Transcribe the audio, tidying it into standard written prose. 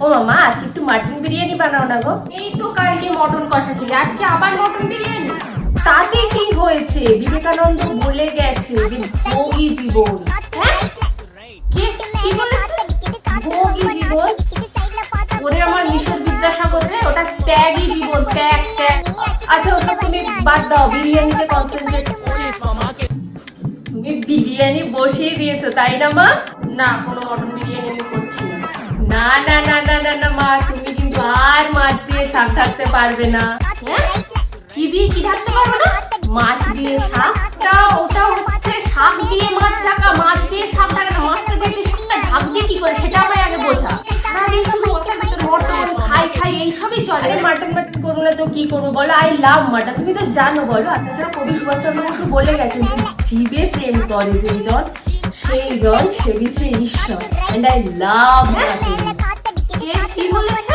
ও মামা, আজকে একটু মাটন বিরিয়ানি বানাও না গো। এই তো কালকে মটন কষা খেলে, আজকে আবার মটন বিরিয়ানি। তাতে কি হয়েছে? বিবেকানন্দ বলে গেছে যে ভোগী জীবন। হ্যাঁ, কে কি বলেছে? ভোগী জীবন? ওরে আমার মিশর বিদ্যাসাগর রে, ওটা ত্যাগী জীবন, ত্যাগ ত্যাগ। আচ্ছা ওসব তুমি বাদ দাও, বিরিয়ানিতে কনসেন্ট্রেট। তুমি বিরিয়ানি বসিয়ে দিয়েছো তাই না মা? না, কোনো মটন বিরিয়ানি আমি করছি না। না না না না না না মা, তুমি কিন্তু আর মাছ দিয়ে শাক ঢাকতে পারবে না। হ্যাঁ, কি দিয়ে কি ঢাকতে পারবে না? মাছ দিয়ে শাকটা, ওটা হচ্ছে শাক দিয়ে মাছ ঢাকা, মাছ দিয়ে শাক ঢাকা না। মাছটা দিয়ে তুই শাকটা ঢাকবে কি করে সেটা আমায় আগে বোঝা। সারাদিন শুধু ওটার ভিতরে মটন খাই খাই এইসবই চলে। মাটন মাটন করবো না তো কি করবো বলো? আই লাভ মাটন, তুমি তো জানো বলো। আর তাছাড়া কবি সুভাষচন্দ্র বসু বলে গেছেন যে জীবে প্রেম করে যেই জন, সেই জন সেবিছে ঈশ্বর। And I love mutton. কে কি বলেছে?